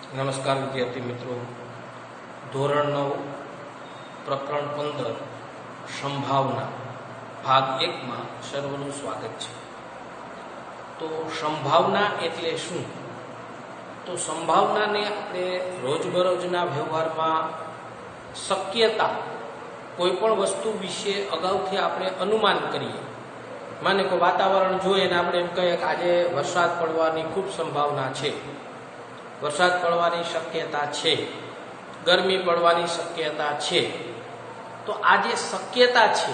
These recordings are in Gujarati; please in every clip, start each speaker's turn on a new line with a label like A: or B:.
A: નમસ્કાર વિદ્યાર્થી મિત્રો, ધોરણ 9 પ્રકરણ 15 સંભાવના ભાગ 1માં સર્વનું સ્વાગત છે। તો સંભાવના એટલે શું? તો સંભાવનાને આપણે રોજબરોજના વ્યવહારમાં શક્યતા, કોઈ પણ વસ્તુ વિશે અગાઉથી આપણે અનુમાન કરીએ। માને કે વાતાવરણ જોઈએ ને આપણે એમ કહીએ કે આજે વરસાદ પડવાની ખૂબ સંભાવના છે, વરસાદ પડવાની શક્યતા છે, ગરમી પડવાની શક્યતા છે। તો આ જે શક્યતા છે,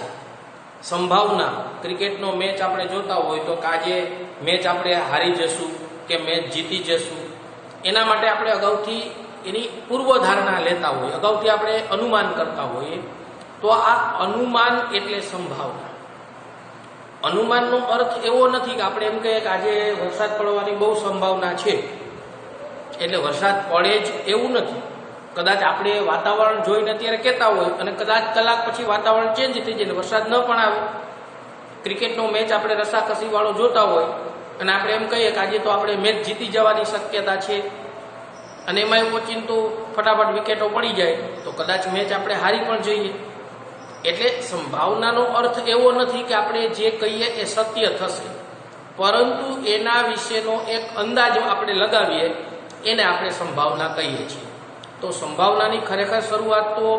A: સંભાવના, ક્રિકેટનો મેચ આપણે જોતા હોય તો કે આજે મેચ આપણે હારી જશું કે મેચ જીતી જશું, એના માટે આપણે અગાઉથી એની પૂર્વધારણા લેતા હોઈએ, અગાઉથી આપણે અનુમાન કરતા હોઈએ। તો આ અનુમાન એટલે સંભાવના। અનુમાનનો અર્થ એવો નથી કે આપણે એમ કહીએ કે આજે વરસાદ પડવાની બહુ સંભાવના છે એટલે વરસાદ પડે જ, એવું નથી। કદાચ આપણે વાતાવરણ જોઈને અત્યારે કહેતા હોય અને કદાચ કલાક પછી વાતાવરણ ચેન્જ થઈ જાય, વરસાદ ન પણ આવે। ક્રિકેટનો મેચ આપણે રસાકસી વાળો જોતા હોય અને આપણે એમ કહીએ કે આજે તો આપણે મેચ જીતી જવાની શક્યતા છે અને એમાં એવું પહોંચીને તો ફટાફટ વિકેટો પડી જાય તો કદાચ મેચ આપણે હારી પણ જઈએ। એટલે સંભાવનાનો અર્થ એવો નથી કે આપણે જે કહીએ એ સત્ય થશે, પરંતુ એના વિશેનો એક અંદાજ આપણે લગાવીએ, એને આપણે સંભાવના કહીએ છીએ। તો સંભાવનાની ખરેખર શરૂઆત તો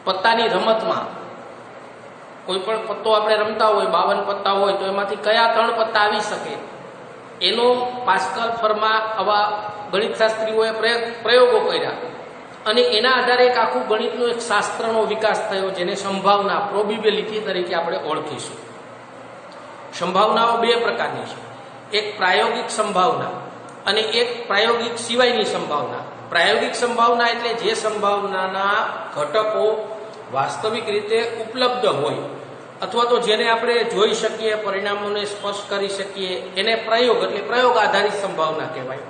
A: પત્તાની રમતમાં, કોઈ પણ પત્તો આપણે રમતા હોય, 52 પત્તા હોય તો એમાંથી કયા 3 પત્તા આવી શકે એનો પાસ્કલ, ફર્મા આવા ગણિતશાસ્ત્રીઓએ પ્રયોગો કર્યા અને એના આધારે એક આખું ગણિતનું એક શાસ્ત્રનો વિકાસ થયો, જેને સંભાવના, પ્રોબેબિલિટી તરીકે આપણે ઓળખીશું। સંભાવનાઓ 2 પ્રકારની છે, એક પ્રાયોગિક સંભાવના અને એક પ્રાયોગિક સિવાયની સંભાવના। પ્રાયોગિક સંભાવના એટલે જે સંભાવનાના ઘટકો વાસ્તવિક રીતે ઉપલબ્ધ હોય અથવા તો જેને આપણે જોઈ શકીએ, પરિણામોને સ્પર્શ કરી શકીએ, એને પ્રયોગ એટલે પ્રયોગ આધારિત સંભાવના કહેવાય।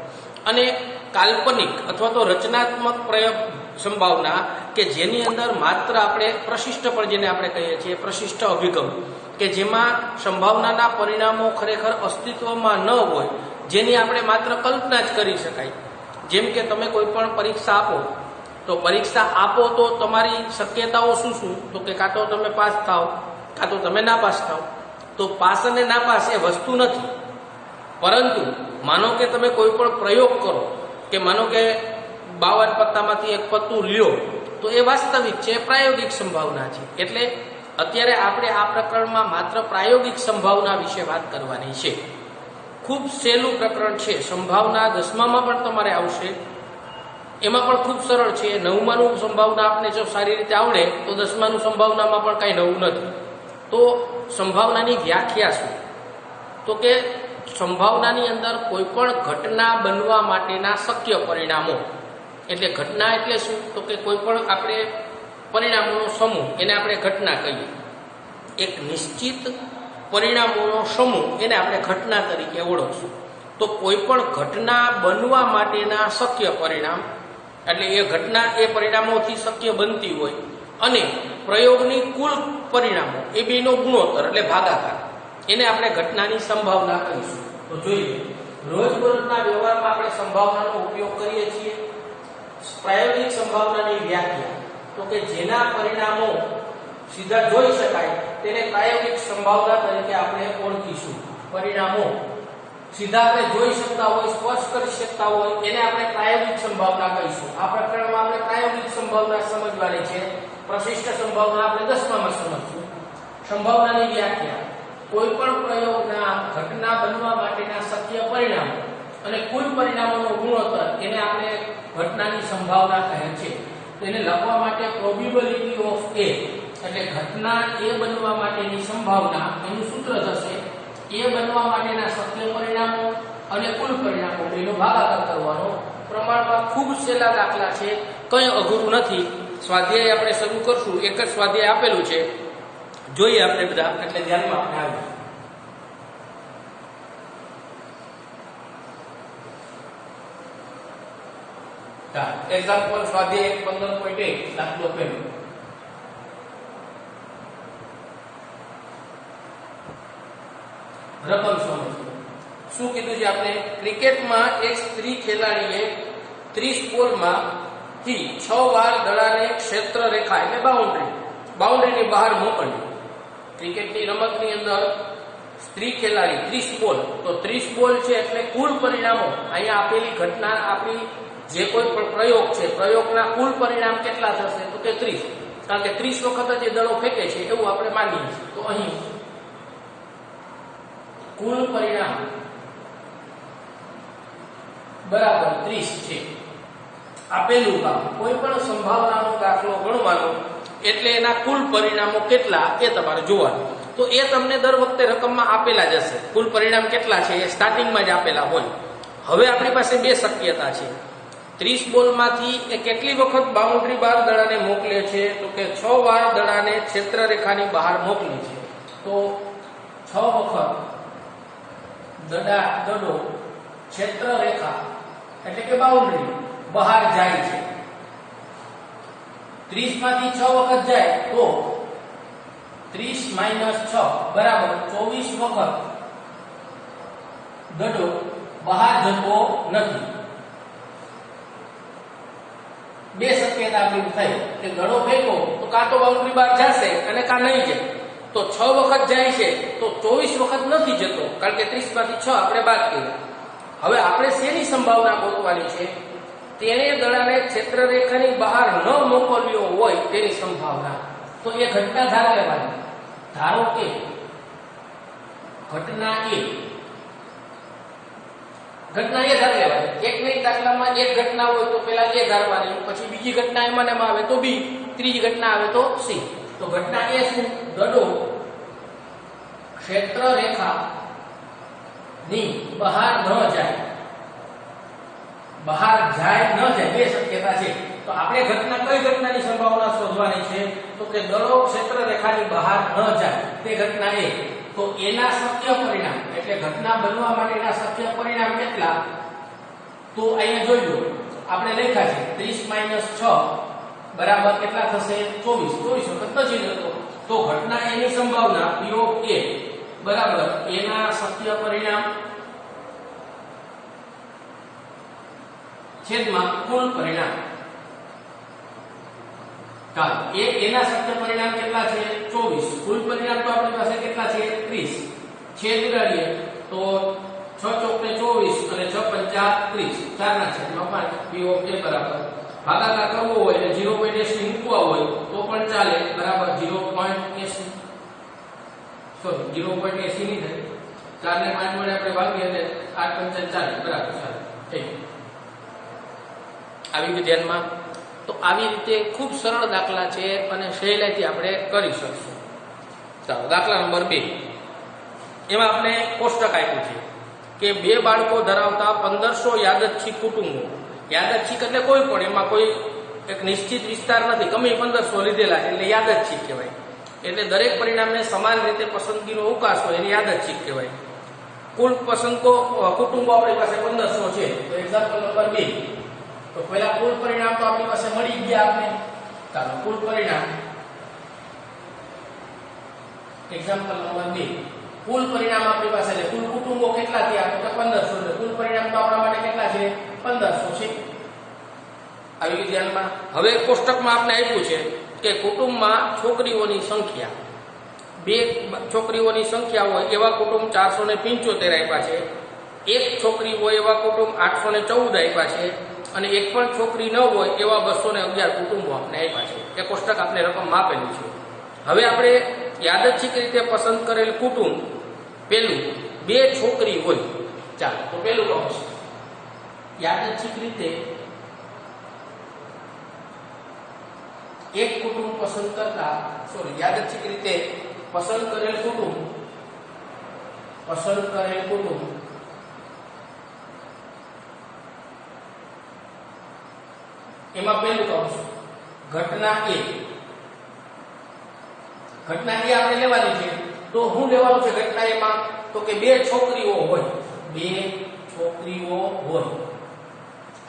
A: અને કાલ્પનિક અથવા તો રચનાત્મક પ્રયોગ સંભાવના કે જેની અંદર માત્ર આપણે પ્રશિષ્ટ, પણ જેને આપણે કહીએ છીએ પ્રશિષ્ટ અભિગમ, કે જેમાં સંભાવનાના પરિણામો ખરેખર અસ્તિત્વમાં ન હોય, જેની આપણે માત્ર કલ્પના જ કરી શકાય। જેમ કે તમે કોઈ પણ પરીક્ષા આપો તો પરીક્ષા આપો તો તમારી શક્યતાઓ શું શું? તો કે કાં તો તમે પાસ થાવ, કાં તો તમે નાપાસ થાવ। તો પાસ અને નાપાસ એ વસ્તુ નથી, પરંતુ માનો કે તમે કોઈ પણ પ્રયોગ કરો, કે માનો કે 52 પત્તામાંથી એક પત્તું લ્યો, તો એ વાસ્તવિક છે, પ્રાયોગિક સંભાવના છે। એટલે અત્યારે આપણે આ પ્રકરણમાં માત્ર પ્રાયોગિક સંભાવના વિશે વાત કરવાની છે। ખૂબ સહેલું પ્રકરણ છે, સંભાવના 10મામાં પણ તમારે આવશે, એમાં પણ ખૂબ સરળ છે। 9માનું સંભાવના આપને જો સારી રીતે આવડે તો 10માનું સંભાવનામાં પણ કાંઈ નવું નથી। તો સંભાવનાની વ્યાખ્યા શું? તો કે સંભાવનાની અંદર કોઈ પણ ઘટના બનવા માટેના શક્ય પરિણામો, એટલે ઘટના એટલે શું? તો કે કોઈ પણ આપણે પરિણામોનો સમૂહ, એને આપણે ઘટના કહીએ। એક નિશ્ચિત પરિણામોનો સમૂહ, એને આપણે ઘટના તરીકે ઓળખશું। તો કોઈ પણ ઘટના બનવા માટેના શક્ય પરિણામ, એટલે એ ઘટના એ પરિણામોથી શક્ય બનતી હોય, અને પ્રયોગની કુલ પરિણામો, એ બેનો ગુણોત્તર એટલે ભાગાકાર, એને આપણે ઘટનાની સંભાવના કહીશું। તો જોઈએ, રોજબરોજના વ્યવહારમાં આપણે સંભાવનાનો ઉપયોગ કરીએ છીએ। પ્રાયોગિક સંભાવનાની વ્યાખ્યા, તો કે જેના પરિણામો સીધા જોઈ શકાય તેને પ્રાયોગિક સંભાવના તરીકે આપણે ઓળખીશું। પરિણામો સીધા આપણે જોઈ શકતા હોય, સ્પર્શ કરી શકતા હોય, એને આપણે પ્રાયોગિક સંભાવના કહીશું। આ પ્રકરણમાં આપણે પ્રાયોગિક સંભાવના સમજવાની છે, પ્રશિષ્ટ સંભાવના આપણે 10મામાં સમજશું। સંભાવનાની વ્યાખ્યા, કોઈ પણ પ્રયોગના ઘટના બનવા માટેના શક્ય પરિણામો અને કુલ પરિણામોનો ગુણોત્તર, એને આપણે ઘટનાની સંભાવના કહે છે। તેને લખવા માટે પ્રોબેબિલિટી ઓફ એ, એટલે ઘટના એ બનવા માટેની સંભાવના, એનું સૂત્ર થશે એ બનવા માટેના શક્ય પરિણામો અને કુલ પરિણામો બેનો ભાગાકાર કરવાનો। પ્રમાણમાં ખૂબ સહેલા દાખલા છે, કંઈ અઘરું નથી। સ્વાધ્યાય આપણે શરૂ કરશું, એક જ સ્વાધ્યાય આપેલું છે, જોઈએ આપણે બધા, એટલે ધ્યાનમાં આપણે આવ્યું। એક્ઝામ્પલ સ્વાધ્યાય 15.1 દાખલો પહેલો, રકમ સમજો। શું કીધું છે આપણે? ક્રિકેટમાં એક સ્ત્રી ખેલાડીએ 30 પોલમાંથી 6 વાર દડાને ક્ષેત્ર રેખા એટલે બાઉન્ડ્રીની બહાર મોકલવી. ક્રિકેટની રમતની અંદર સ્ત્રી ખેલાડી 30 બોલ, તો 30 બોલ છે એટલે કુલ પરિણામો અહીંયા આપેલી ઘટના આપણી જે કોઈ પણ પ્રયોગ છે, પ્રયોગના કુલ પરિણામ કેટલા થશે તો કે 30, કારણ કે 30 વખત જ એ દડો ફેંકે છે એવું આપણે માનીએ છીએ. તો અહીં કુલ પરિણામ બરાબર 30 છે. આપેલું કામ કોઈ પણ સંભાવનાનો દાખલો ગણવાનો એટલે એના કુલ પરિણામો કેટલા એ તમારે જોવાનું. તો એ તમને દર વખતે રકમમાં આપેલા જ હશે. કુલ પરિણામ કેટલા છે એ સ્ટાર્ટિંગમાં જ આપેલા હોય. હવે આપણી પાસે બે શક્યતા છે. 30 બોલમાંથી એ કેટલી વખત બાઉન્ડ્રી બહાર દડાને મોકલે છે તો કે 6 વાર દડાને ક્ષેત્રરેખાની બહાર મોકલે છે. તો 6 વખત દડો ક્ષેત્રરેખા એટલે કે બાઉન્ડ્રી બહાર જાય છે. 30 માંથી 6 વખત જાય તો 30 - 6 બરાબર 24 વખત દડો બહાર જતો નથી. બે શક્યતા આપણી થઈ કે દડો ફેંકો તો કાં તો બાઉન્ડ્રી બહાર જશે અને કાં નહીં જાય. તો 6 વખત જાય છે તો 24 વખત નથી જતો, કારણ કે 30 માંથી 6 આપણે બાદ કર્યા. હવે આપણે શેની સંભાવના ગોતવાની છે? તેણે દડાને ક્ષેત્રરેખાની બહાર ન મોકલ્યો હોય તેની સંભાવના. તો એ ઘટના ધાર લેવાની. ધારો કે ઘટના એ ધાર લેવાની. એક નહીં દાખલામાં એક ઘટના હોય તો પેલા એ ધારવાની, પછી બીજી ઘટના એમાં આવે તો બી, ત્રીજી ઘટના આવે તો સી. તો ઘટના એ શું? દડો ક્ષેત્રરેખા ની બહાર ન જાય. બહાર જાય ન જાય બે શક્યતા છે. તો આપણે ઘટના કઈ ઘટનાની સંભાવના શોધવાની છે તો કે દડો ક્ષેત્રરેખાની બહાર ન જાય તે ઘટના એ. તો એના શક્ય પરિણામ એટલે ઘટના બનવા માટેના શક્ય પરિણામ કેટલા? તો અહીંયા જોઈ લો, આપણે લખ્યા છે 30 - 6 બરાબર કેટલા થશે? 24 વખત નથી જતો. તો ઘટના એની સંભાવના P of A બરાબર એના શક્ય પરિણામ છેદમાં કુલ પરિણામ. ચાલો એના શક્ય પરિણામ કેટલા છે? 24. કુલ પરિણામ તો આપણી પાસે કેટલા છે? 30. છેદ ઉડાડીએ તો 6 ચોક ને 24 અને 6 પંચા 30. 4 ના છેદમાં 5. P of A બરાબર ભાગાકાર કરવો હોય એટલે 0.80 મૂકવા હોય તો પણ ચાલે, બરાબર 0.80 સોરી 0.80 નહીં થાય. 4 ને 5 વડે આપણે ભાગીએ એટલે 8 પંચા 40 બરાબર ચાલે. થઈ ગયું. આવી ગયું ધ્યાનમાં? તો આવી રીતે ખૂબ સરળ દાખલા છે અને સહેલાઈથી આપણે કરી શકશું. ચાલો દાખલા નંબર 2. એમાં આપણે કોષ્ટક આપ્યું છે કે બે બાળકો ધરાવતા 1500 યાદચ્છિક કુટુંબો. યાદચ્છિક એટલે કોઈ પણ, એમાં કોઈ એક નિશ્ચિત વિસ્તાર નથી, ગમે 1500 લીધેલા છે એટલે યાદચ્છિક કહેવાય. એટલે દરેક પરિણામને સમાન રીતે પસંદગીનો અવકાશ હોય એને યાદચ્છિક કહેવાય. કુલ કુટુંબો આપણી પાસે 1500 છે. તો એક્ઝામ્પલ નંબર 2. તો પહેલા કુલ પરિણામ તો આપણી પાસે મળી ગયા આપણે. ચાલો કુલ પરિણામ એક્ઝામ્પલ નંબર 2. કુલ પરિણામ આપણી પાસે એટલે કુલ કુટુંબો કેટલા થયા તો 1500. એટલે કુલ પરિણામ તો આપણા માટે કેટલા છે? 1500 છે. આવી ગયું ધ્યાનમાં? હવે કોષ્ટકમાં આપણે આપ્યું છે કે કુટુંબમાં છોકરીઓની સંખ્યા, બે છોકરીઓની સંખ્યા હોય એવા કુટુંબ 475 આપ્યા છે. એક છોકરી હોય એવા કુટુંબ 814 આપ્યા છે. અને એક પણ છોકરી ન હોય એવા 211 કુટુંબો આપણે આપ્યા છે. એ કોષ્ટક આપણે રકમ આપેલું છે. હવે આપણે યાદચ્છિક રીતે પસંદ કરેલ કુટુંબ પેલું બે છોકરી હોય. ચાલો તો પેલું કહું છું યાદચ્છિક રીતે એક કુટુંબ પસંદ કરતા યાદચ્છિક રીતે પસંદ કરેલ કુટુંબ એમાં પેલું કહું છું ઘટના એ આપણે લેવાની છે. તો શું લેવાનું છે ઘટના એમાં? તો કે બે છોકરીઓ હોય.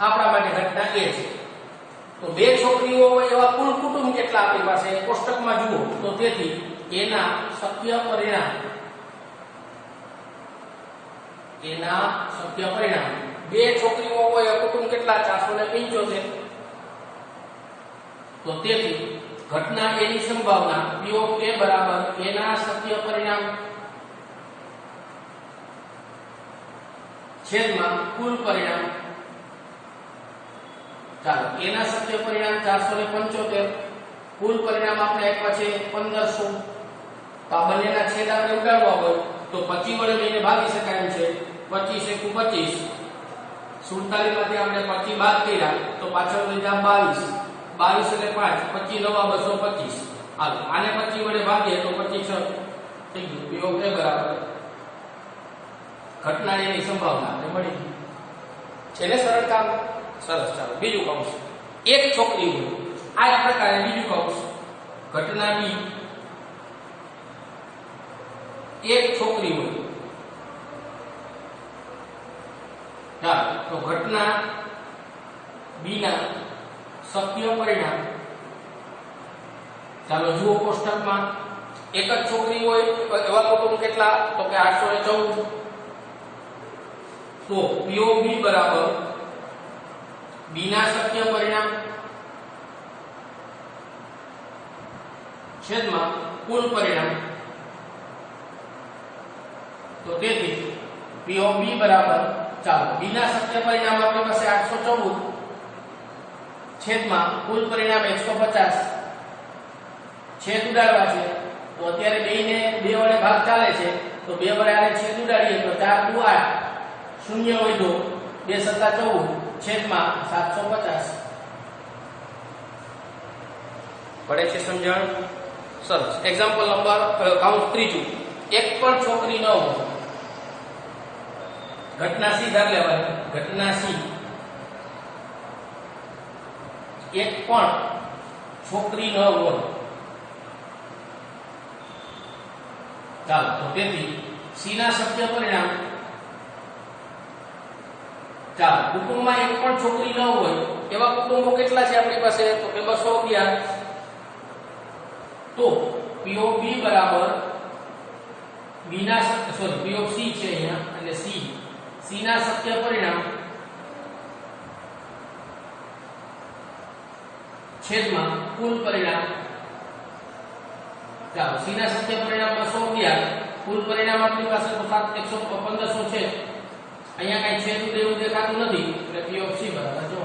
A: આપણા માટે ઘટના એ છે. તો બે છોકરીઓ હોય એવા કુલ કુટુંબ કેટલા આપણી પાસે કોષ્ટકમાં જુઓ. તો તેથી એના શક્ય પરિણામ બે છોકરીઓ હોય કુટુંબ કેટલા 475 તો તેથી ઘટના A ની સંભાવના P of A બરાબર A ના સત્ય પરિણામ છેદમાં કુલ પરિણામ ચાલો A ના સત્ય પરિણામ 475 કુલ પરિણામ આપણે આપ્યા છે 1500 તો આ બંનેના છેદ આપણે ઉડાડવા હોય તો 25 વડે બેને ભાગી શકાય છે 25 * 25 47 માંથી આપણે 25 બાદ કર્યા તો પાછળ વધ્યા 22 22 એટલે 5 25 9 225 હાલ આને 25 વડે ભાગીએ તો 25 થઈ ગયું P of A બરાબર ઘટના A ની સંભાવના આપણે મળી છે ને સરળ કામ સરસ ચાલો બીજું કૌંસ એક છોકરી હોય આ પ્રકારે બીજું કૌંસ ઘટના B એક છોકરી હોય ચાલો તો ઘટના B ના સત્ય પરિણામ ચાલો જુઓ કોષ્ટકમાં એક જ છોકરી હોય એવા કુટુંબ કેટલા તો કે 814 તો P of B બરાબર B ના સત્ય પરિણામ છેદમાં કુલ પરિણામ તો તેથી P of B બરાબર ચાલો B ના સત્ય પરિણામ આપણી પાસે 814 છેદમાં કુલ પરિણામ 150 છેદ ઉડાડવા છે તો અત્યારે બેને 2 વડે ભાગ ચાલે છે તો 2 વડે આને છેદ ઉડાડીએ તો 4 * 8 શૂન્ય હોય તો 2 * 7 = 14 છેદમાં 750 પડે છે સમજણ સરસ એક્ઝામ્પલ નંબર કાઉન્ટ ત્રીજું એક પણ છોકરી ન હોય ઘટના C ધાર લેવાની ઘટના C એક પણ છોકરી ન હોય ચાલો તો તેથી C ના સત્ય પરિણામ ચાલો કુટુંબમાં એક પણ છોકરી ન હોય એવા કુટુંબો કેટલા છે આપણી પાસે તો કે 211 તો P of B બરાબર B ના P of C છે અહીંયા એટલે C ના સત્ય પરિણામ છેદમાં કુલ પરિણામ ચાલો C ના સત્ય પરિણામ 211 કુલ પરિણામ આપણી પાસે તો 1500 છે અહીંયા કઈ છેદ દેવું દેખાતું નથી એટલે P of C બરાબર જો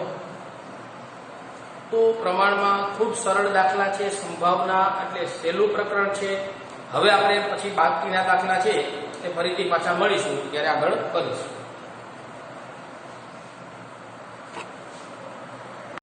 A: તો પ્રમાણમાં ખૂબ સરળ દાખલા છે સંભાવના એટલે સહેલું પ્રકરણ છે હવે આપણે પછી બાકીના દાખલા છે તે ફરીથી પાછા મળીશું ત્યારે આગળ કરીશું